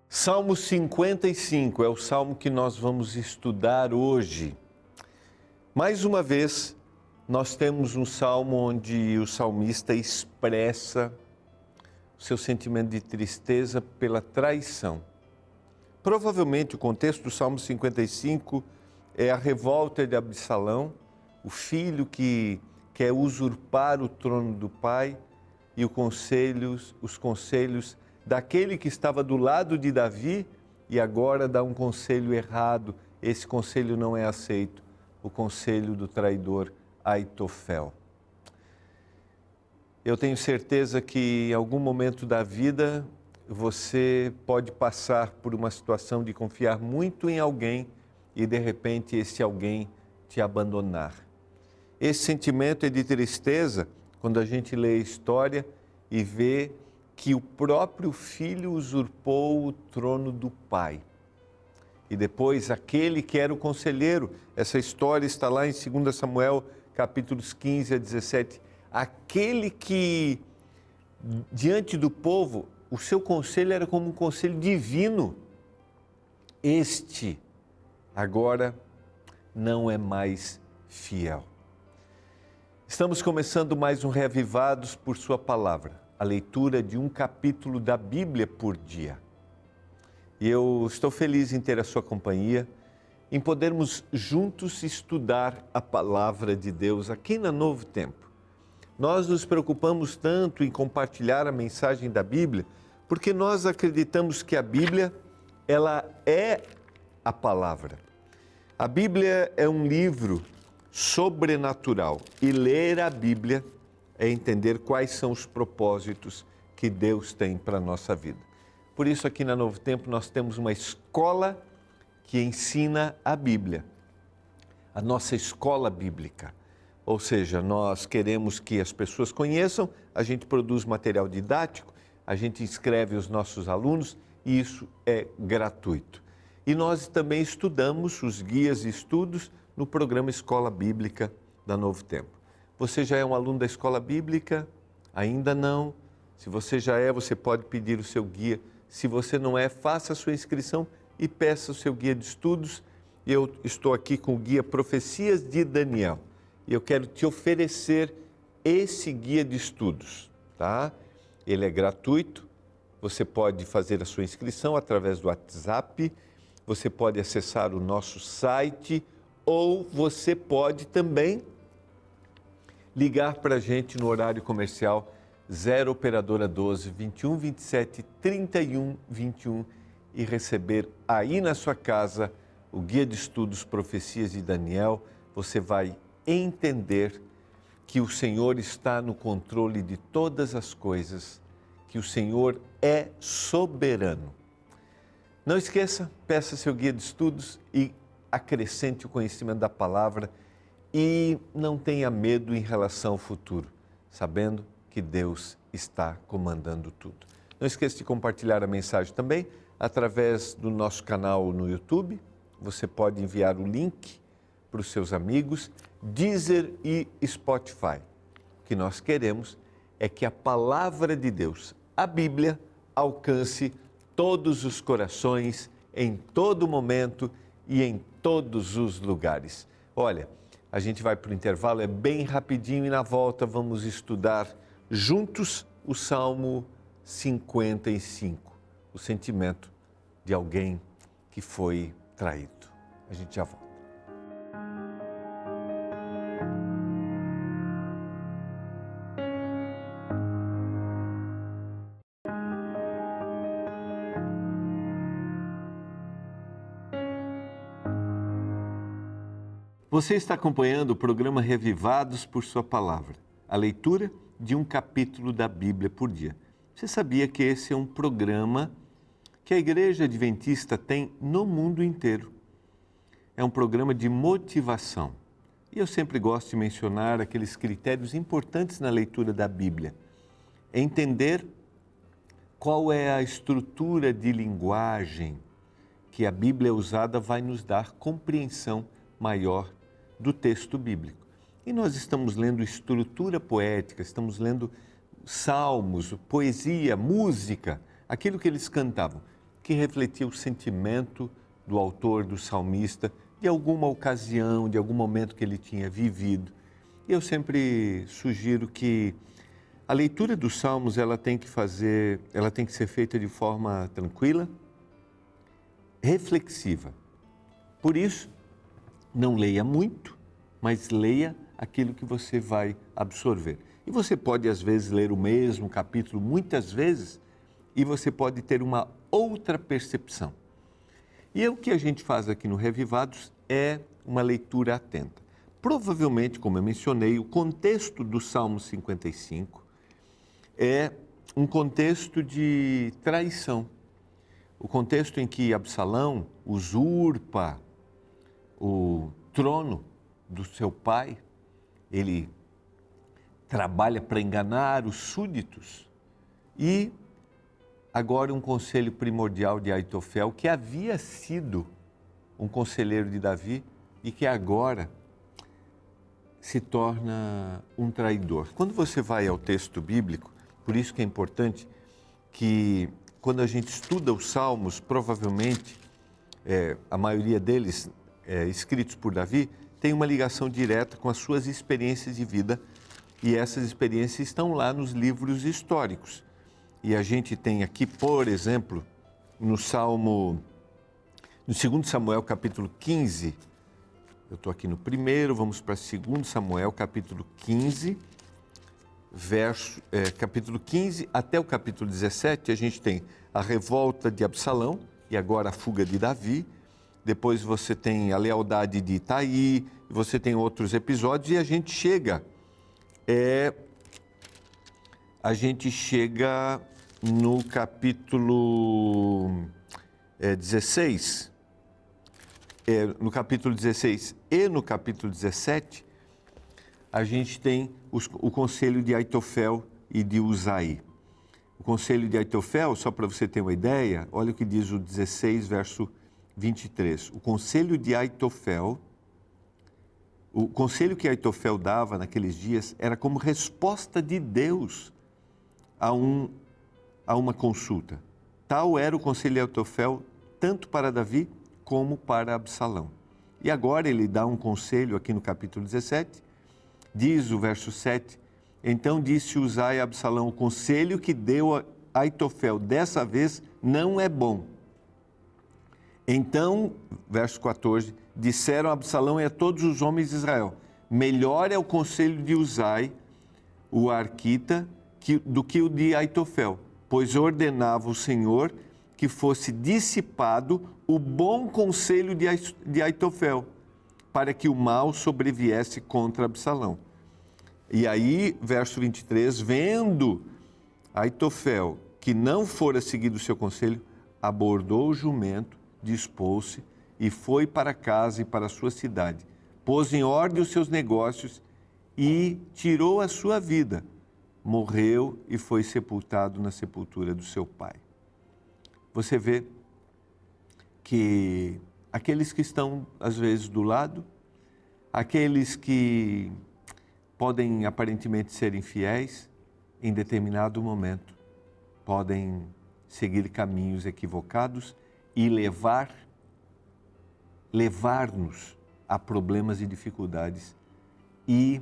Salmo 55 é o salmo que nós vamos estudar hoje. Mais uma vez, nós temos um salmo onde o salmista expressa o seu sentimento de tristeza pela traição. Provavelmente o contexto do Salmo 55 é a revolta de Absalão, o filho que quer usurpar o trono do pai e os conselhos daquele que estava do lado de Davi e agora dá um conselho errado. Esse conselho não é aceito, o conselho do traidor Aitofel. Eu tenho certeza que em algum momento da vida você pode passar por uma situação de confiar muito em alguém e de repente esse alguém te abandonar. Esse sentimento é de tristeza quando a gente lê a história e vê que o próprio filho usurpou o trono do pai. E depois aquele que era o conselheiro, essa história está lá em 2 Samuel, capítulos 15 a 17, aquele que diante do povo, o seu conselho era como um conselho divino. Este agora não é mais fiel. Estamos começando mais um Reavivados por sua palavra, a leitura de um capítulo da Bíblia por dia. E eu estou feliz em ter a sua companhia, em podermos juntos estudar a palavra de Deus aqui na Novo Tempo. Nós nos preocupamos tanto em compartilhar a mensagem da Bíblia, porque nós acreditamos que a Bíblia, ela é a palavra. A Bíblia é um livro sobrenatural e ler a Bíblia é entender quais são os propósitos que Deus tem para a nossa vida. Por isso aqui na Novo Tempo nós temos uma escola que ensina a Bíblia, a nossa escola bíblica. Ou seja, nós queremos que as pessoas conheçam, a gente produz material didático, a gente inscreve os nossos alunos e isso é gratuito. E nós também estudamos os guias e estudos no programa Escola Bíblica da Novo Tempo. Você já é um aluno da Escola Bíblica? Ainda não? Se você já é, você pode pedir o seu guia. Se você não é, faça a sua inscrição e peça o seu guia de estudos. Eu estou aqui com o guia Profecias de Daniel. E eu quero te oferecer esse guia de estudos, tá? Ele é gratuito, você pode fazer a sua inscrição através do WhatsApp, você pode acessar o nosso site ou você pode também ligar para a gente no horário comercial 0 operadora 12 21 27 31 21 e receber aí na sua casa o guia de estudos Profecias de Daniel. Você vai entender que o Senhor está no controle de todas as coisas, que o Senhor é soberano. Não esqueça, peça seu guia de estudos e acrescente o conhecimento da palavra e não tenha medo em relação ao futuro, sabendo que Deus está comandando tudo. Não esqueça de compartilhar a mensagem também através do nosso canal no YouTube. Você pode enviar o link para os seus amigos, Deezer e Spotify. O que nós queremos é que a palavra de Deus, a Bíblia, alcance todos os corações, em todo momento e em todos os lugares. Olha, a gente vai para o intervalo, é bem rapidinho e na volta vamos estudar juntos o Salmo 55, o sentimento de alguém que foi traído. A gente já volta. Você está acompanhando o programa Reavivados por sua palavra, a leitura de um capítulo da Bíblia por dia. Você sabia que esse é um programa que a Igreja Adventista tem no mundo inteiro? É um programa de motivação. E eu sempre gosto de mencionar aqueles critérios importantes na leitura da Bíblia. Entender qual é a estrutura de linguagem que a Bíblia usada vai nos dar compreensão maior do texto bíblico. E nós estamos lendo estrutura poética, estamos lendo salmos, poesia, música, aquilo que eles cantavam. que refletia o sentimento do autor, do salmista, de alguma ocasião, de algum momento que ele tinha vivido. E eu sempre sugiro que a leitura dos Salmos, ela tem que ser feita de forma tranquila, reflexiva. Por isso, não leia muito, mas leia aquilo que você vai absorver. E você pode, às vezes, ler o mesmo capítulo muitas vezes e você pode ter uma outra percepção. E o que a gente faz aqui no Revivados é uma leitura atenta. Provavelmente, como eu mencionei, o contexto do Salmo 55 é um contexto de traição. O contexto em que Absalão usurpa o trono do seu pai, ele trabalha para enganar os súditos e agora um conselho primordial de Aitofel, que havia sido um conselheiro de Davi e que agora se torna um traidor. Quando você vai ao texto bíblico, por isso que é importante que quando a gente estuda os Salmos, provavelmente a maioria deles escritos por Davi, tem uma ligação direta com as suas experiências de vida e essas experiências estão lá nos livros históricos. E a gente tem aqui, por exemplo, no 2 Samuel capítulo 15, eu estou aqui no primeiro, vamos para 2 Samuel capítulo 15, capítulo 15 até o capítulo 17, a gente tem a revolta de Absalão e agora a fuga de Davi. Depois você tem a lealdade de Itaí, você tem outros episódios e a gente chega no capítulo 16, no capítulo 16 e no capítulo 17, a gente tem o conselho de Aitofel e de Uzai. O conselho de Aitofel, só para você ter uma ideia, olha o que diz o 16, verso 23. O conselho de Aitofel, o conselho que Aitofel dava naqueles dias era como resposta de Deus a uma consulta. Tal era o conselho de Aitofel, tanto para Davi como para Absalão. E agora ele dá um conselho aqui no capítulo 17, diz o verso 7, então disse Uzai a Absalão, o conselho que deu a Aitofel dessa vez não é bom. Então, verso 14, disseram a Absalão e a todos os homens de Israel, melhor é o conselho de Uzai, o arquita, do que o de Aitofel, pois ordenava o Senhor que fosse dissipado o bom conselho de Aitofel, para que o mal sobreviesse contra Absalão. E aí, verso 23, vendo Aitofel que não fora seguido o seu conselho, abordou o jumento, dispôs-se e foi para casa e para a sua cidade, pôs em ordem os seus negócios e tirou a sua vida. Morreu e foi sepultado na sepultura do seu pai. Você vê que aqueles que estão, às vezes, do lado, aqueles que podem aparentemente ser infiéis, em determinado momento, podem seguir caminhos equivocados e levar-nos a problemas e dificuldades e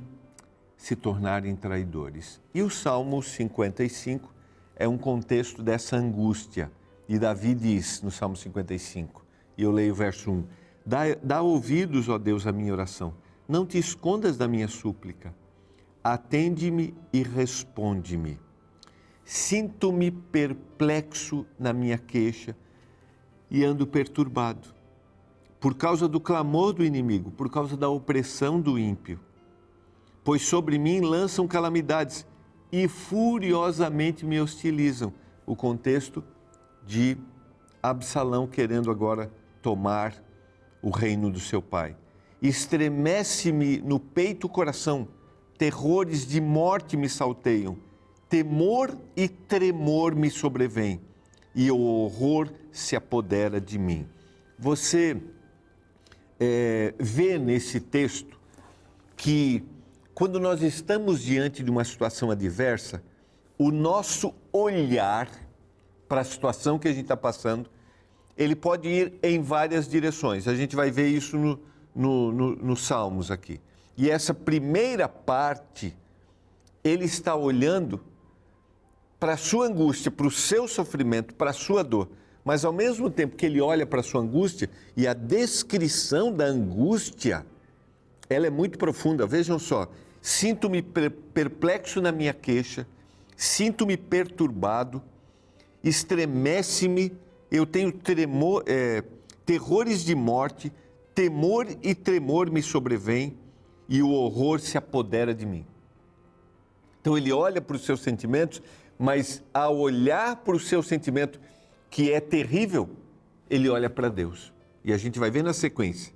se tornarem traidores. E o Salmo 55 é um contexto dessa angústia. E Davi diz no Salmo 55, e eu leio o verso 1, dá ouvidos, ó Deus, à minha oração, não te escondas da minha súplica, atende-me e responde-me. Sinto-me perplexo na minha queixa e ando perturbado, por causa do clamor do inimigo, por causa da opressão do ímpio. Pois sobre mim lançam calamidades e furiosamente me hostilizam. O contexto de Absalão querendo agora tomar o reino do seu pai. Estremece-me no peito o coração, terrores de morte me salteiam, temor e tremor me sobrevêm, e o horror se apodera de mim. Você vê nesse texto que quando nós estamos diante de uma situação adversa, o nosso olhar para a situação que a gente está passando ele pode ir em várias direções. A gente vai ver isso nos Salmos aqui. E essa primeira parte, ele está olhando para a sua angústia, para o seu sofrimento, para a sua dor. Mas ao mesmo tempo que ele olha para a sua angústia, e a descrição da angústia, ela é muito profunda. Vejam só, sinto-me perplexo na minha queixa, sinto-me perturbado, estremece-me, eu tenho terrores de morte, temor e tremor me sobrevêm e o horror se apodera de mim. Então ele olha para os seus sentimentos, mas ao olhar para o seu sentimento, que é terrível, ele olha para Deus. E a gente vai ver na sequência.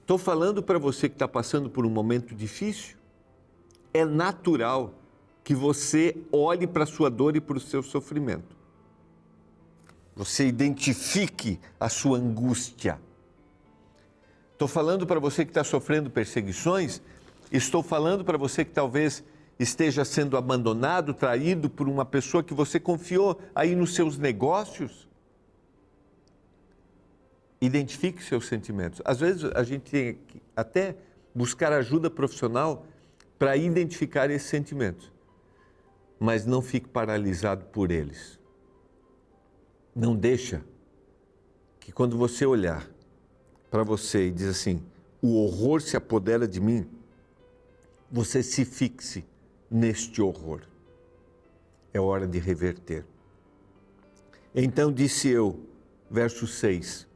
Estou falando para você que está passando por um momento difícil, é natural que você olhe para a sua dor e para o seu sofrimento. Você identifique a sua angústia. Estou falando para você que está sofrendo perseguições, estou falando para você que talvez esteja sendo abandonado, traído por uma pessoa que você confiou aí nos seus negócios. Identifique seus sentimentos. Às vezes a gente tem que até buscar ajuda profissional para identificar esses sentimentos, mas não fique paralisado por eles. Não deixa que quando você olhar para você e diz assim, o horror se apodera de mim, você se fixe neste horror. É hora de reverter. Então disse eu, verso 6,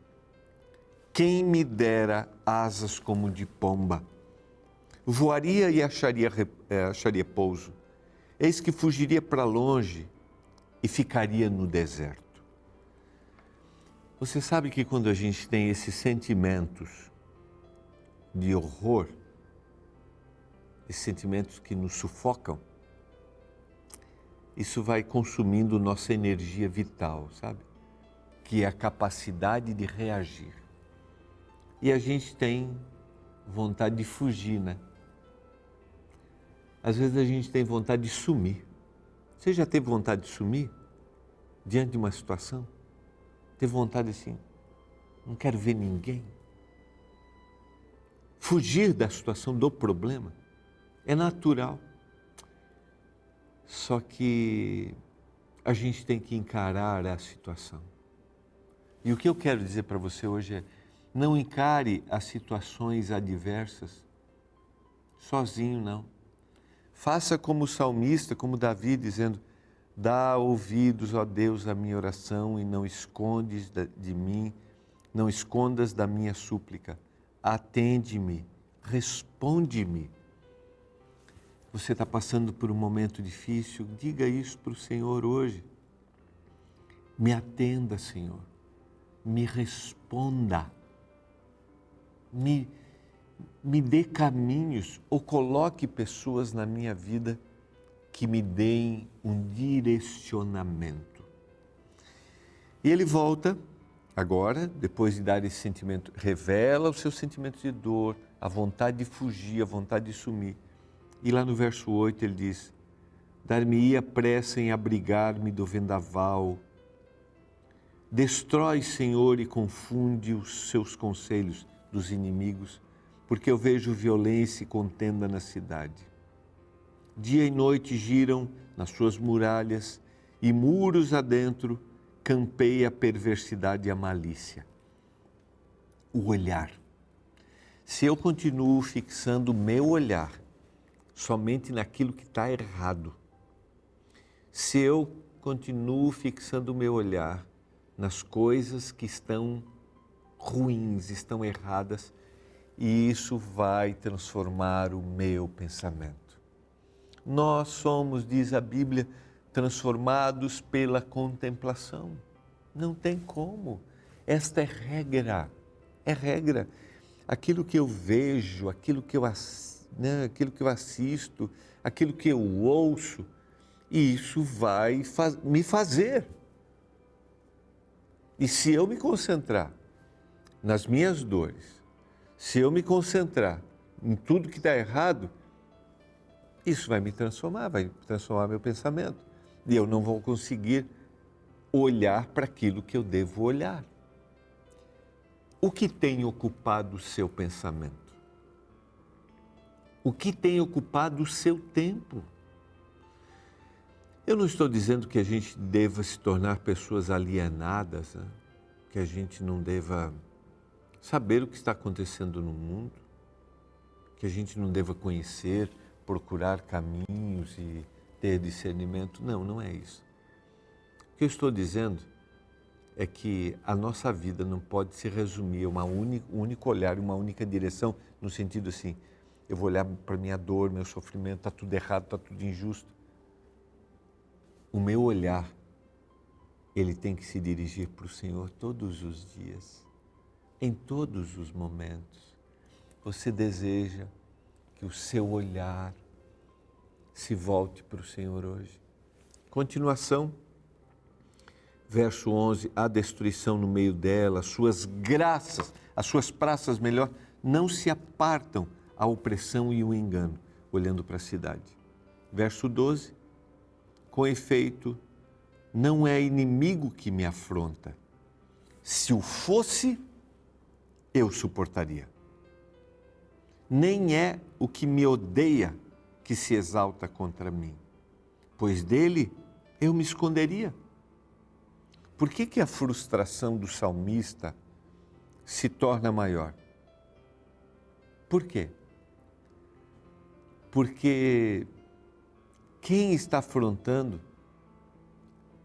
quem me dera asas como de pomba, voaria e acharia pouso, eis que fugiria para longe e ficaria no deserto. Você sabe que quando a gente tem esses sentimentos de horror, esses sentimentos que nos sufocam, isso vai consumindo nossa energia vital, sabe? Que é a capacidade de reagir. E a gente tem vontade de fugir, né? Às vezes a gente tem vontade de sumir. Você já teve vontade de sumir diante de uma situação? Teve vontade assim, não quero ver ninguém? Fugir da situação, do problema, é natural. Só que a gente tem que encarar a situação. E o que eu quero dizer para você hoje é, não encare as situações adversas sozinho, não. Faça como o salmista, como Davi, dizendo, dá ouvidos, ó Deus, à minha oração e não escondes de mim, não escondas da minha súplica. Atende-me, responde-me. Você está passando por um momento difícil, diga isso para o Senhor hoje. Me atenda, Senhor, me responda, me dê caminhos ou coloque pessoas na minha vida que me deem um direcionamento. E ele volta agora, depois de dar esse sentimento, revela os seus sentimentos de dor, a vontade de fugir, a vontade de sumir. E lá no verso 8 ele diz, dar-me-ia pressa em abrigar-me do vendaval. Destrói, Senhor, e confunde os seus conselhos dos inimigos, porque eu vejo violência e contenda na cidade. Dia e noite giram nas suas muralhas e muros adentro campeia a perversidade e a malícia. O olhar. Se eu continuo fixando o meu olhar somente naquilo que está errado, se eu continuo fixando o meu olhar nas coisas que estão ruins, estão erradas, e isso vai transformar o meu pensamento. Nós somos, diz a Bíblia, transformados pela contemplação. Não tem como. Esta é regra. É regra. Aquilo que eu vejo, aquilo que eu assisto, aquilo que eu ouço, isso vai me fazer. E se eu me concentrar nas minhas dores, se eu me concentrar em tudo que está errado, isso vai me transformar, vai transformar meu pensamento. E eu não vou conseguir olhar para aquilo que eu devo olhar. O que tem ocupado o seu pensamento? O que tem ocupado o seu tempo? Eu não estou dizendo que a gente deva se tornar pessoas alienadas, né? Que a gente não deva saber o que está acontecendo no mundo, que a gente não deva conhecer, procurar caminhos e ter discernimento. Não, não é isso. O que eu estou dizendo é que a nossa vida não pode se resumir a um único olhar, uma única direção, no sentido assim, eu vou olhar para a minha dor, meu sofrimento, está tudo errado, está tudo injusto. O meu olhar, ele tem que se dirigir para o Senhor todos os dias, em todos os momentos. Você deseja que o seu olhar se volte para o Senhor hoje. Continuação. Verso 11, a destruição no meio dela, as suas graças, as suas praças melhor, não se apartam a opressão e o engano, olhando para a cidade. Verso 12, com efeito, não é inimigo que me afronta. Se o fosse, eu suportaria. Nem é o que me odeia que se exalta contra mim, pois dele eu me esconderia. Por que a frustração do salmista se torna maior? Por quê? Porque quem está afrontando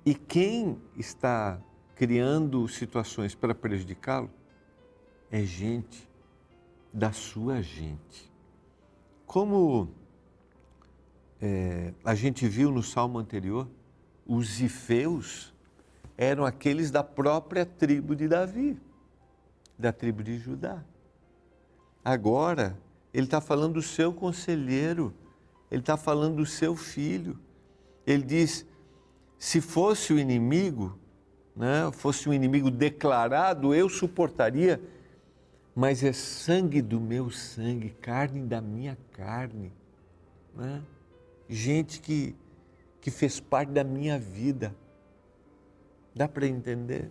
e quem está criando situações para prejudicá-lo é gente da sua gente. Como a gente viu no salmo anterior, os zifeus eram aqueles da própria tribo de Davi, da tribo de Judá. Agora, ele está falando do seu conselheiro, ele está falando do seu filho. Ele diz, se fosse o inimigo, né, fosse um inimigo declarado, eu suportaria, mas é sangue do meu sangue, carne da minha carne, né? Gente que fez parte da minha vida. Dá para entender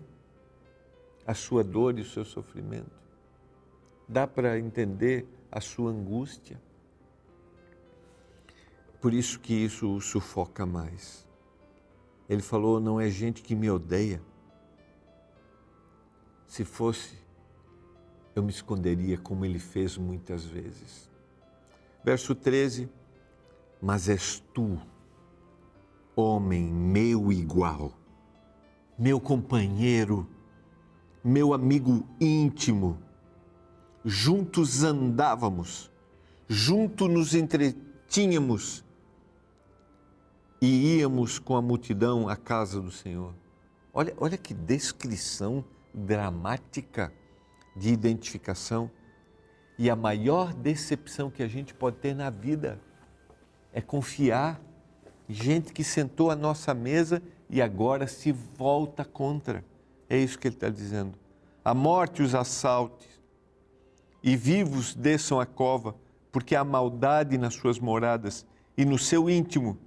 a sua dor e o seu sofrimento? Dá para entender a sua angústia? Por isso que isso o sufoca mais. Ele falou, não é gente que me odeia. Se fosse, eu me esconderia como ele fez muitas vezes. Verso 13, mas és tu, homem meu igual, meu companheiro, meu amigo íntimo, juntos andávamos, juntos nos entretínhamos e íamos com a multidão à casa do Senhor. Olha que descrição dramática de identificação. E a maior decepção que a gente pode ter na vida é confiar em gente que sentou à nossa mesa e agora se volta contra. É isso que ele está dizendo. A morte os assalte e vivos desçam a cova, porque há maldade nas suas moradas e no seu íntimo.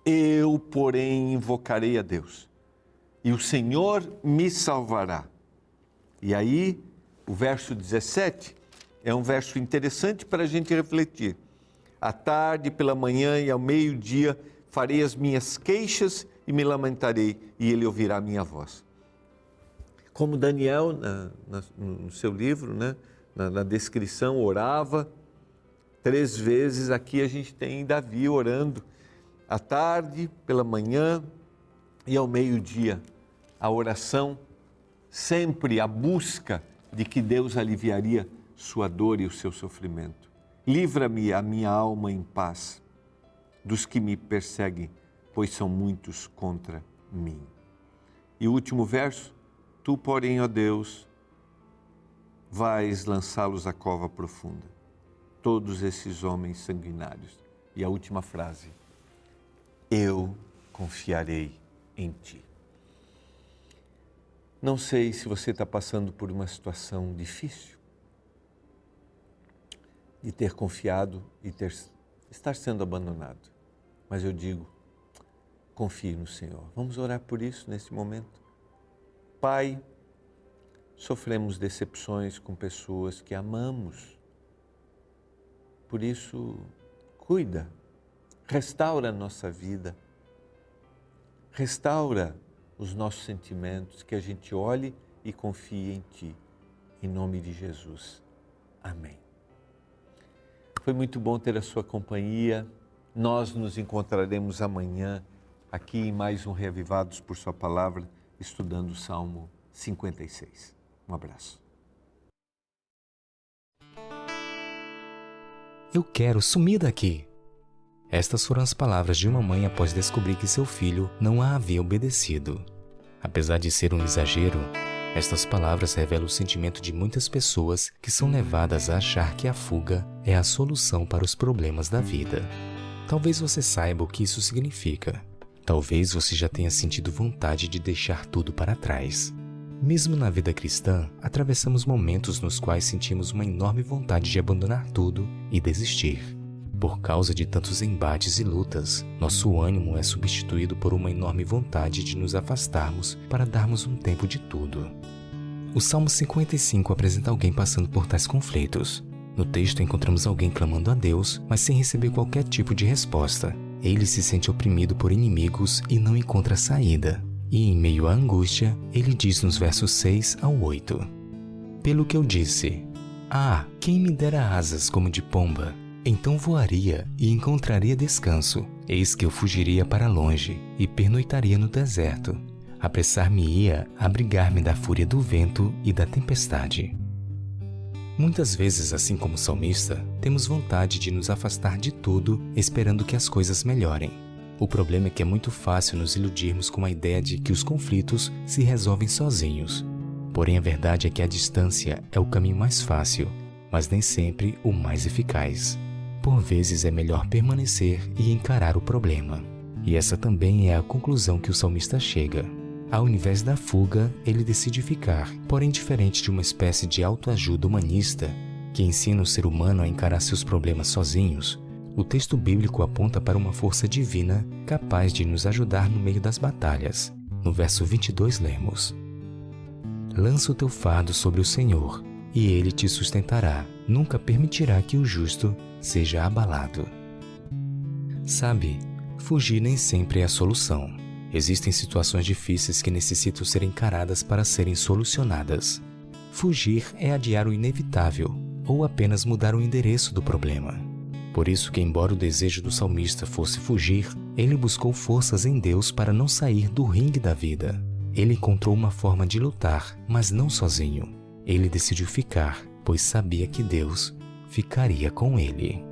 Eu, porém, invocarei a Deus e o Senhor me salvará. E aí, o verso 17 é um verso interessante para a gente refletir. À tarde, pela manhã e ao meio-dia farei as minhas queixas e me lamentarei, e ele ouvirá a minha voz. Como Daniel, no seu livro, né, na descrição, orava 3 vezes, aqui a gente tem Davi orando à tarde, pela manhã e ao meio-dia. A oração, sempre a busca de que Deus aliviaria sua dor e o seu sofrimento. Livra-me a minha alma em paz dos que me perseguem, pois são muitos contra mim. E o último verso, tu, porém, ó Deus, vais lançá-los à cova profunda, todos esses homens sanguinários. E a última frase, eu confiarei em ti. Não sei se você está passando por uma situação difícil, de ter confiado e estar sendo abandonado. Mas eu digo, confie no Senhor. Vamos orar por isso nesse momento. Pai, sofremos decepções com pessoas que amamos. Por isso, cuida, restaura a nossa vida, restaura os nossos sentimentos, que a gente olhe e confie em Ti. Em nome de Jesus. Amém. Foi muito bom ter a sua companhia. Nós nos encontraremos amanhã aqui em mais um Reavivados por Sua Palavra, estudando o Salmo 56. Um abraço. Eu quero sumir daqui. Estas foram as palavras de uma mãe após descobrir que seu filho não a havia obedecido. Apesar de ser um exagero, estas palavras revelam o sentimento de muitas pessoas que são levadas a achar que a fuga é a solução para os problemas da vida. Talvez você saiba o que isso significa. Talvez você já tenha sentido vontade de deixar tudo para trás. Mesmo na vida cristã, atravessamos momentos nos quais sentimos uma enorme vontade de abandonar tudo e desistir. Por causa de tantos embates e lutas, nosso ânimo é substituído por uma enorme vontade de nos afastarmos para darmos um tempo de tudo. O Salmo 55 apresenta alguém passando por tais conflitos. No texto encontramos alguém clamando a Deus, mas sem receber qualquer tipo de resposta. Ele se sente oprimido por inimigos e não encontra saída. E em meio à angústia, ele diz nos versos 6 ao 8: Pelo que eu disse, quem me dera asas como de pomba, então voaria e encontraria descanso. Eis que eu fugiria para longe e pernoitaria no deserto. Apressar-me-ia a abrigar-me da fúria do vento e da tempestade. Muitas vezes, assim como o salmista, temos vontade de nos afastar de tudo, esperando que as coisas melhorem. O problema é que é muito fácil nos iludirmos com a ideia de que os conflitos se resolvem sozinhos. Porém, a verdade é que a distância é o caminho mais fácil, mas nem sempre o mais eficaz. Por vezes é melhor permanecer e encarar o problema. E essa também é a conclusão que o salmista chega. Ao invés da fuga, ele decide ficar, porém diferente de uma espécie de autoajuda humanista que ensina o ser humano a encarar seus problemas sozinhos, o texto bíblico aponta para uma força divina capaz de nos ajudar no meio das batalhas. No verso 22 lemos: Lança o teu fardo sobre o Senhor, e Ele te sustentará. Nunca permitirá que o justo seja abalado. Sabe, fugir nem sempre é a solução. Existem situações difíceis que necessitam ser encaradas para serem solucionadas. Fugir é adiar o inevitável, ou apenas mudar o endereço do problema. Por isso que, embora o desejo do salmista fosse fugir, ele buscou forças em Deus para não sair do ringue da vida. Ele encontrou uma forma de lutar, mas não sozinho. Ele decidiu ficar, pois sabia que Deus ficaria com ele.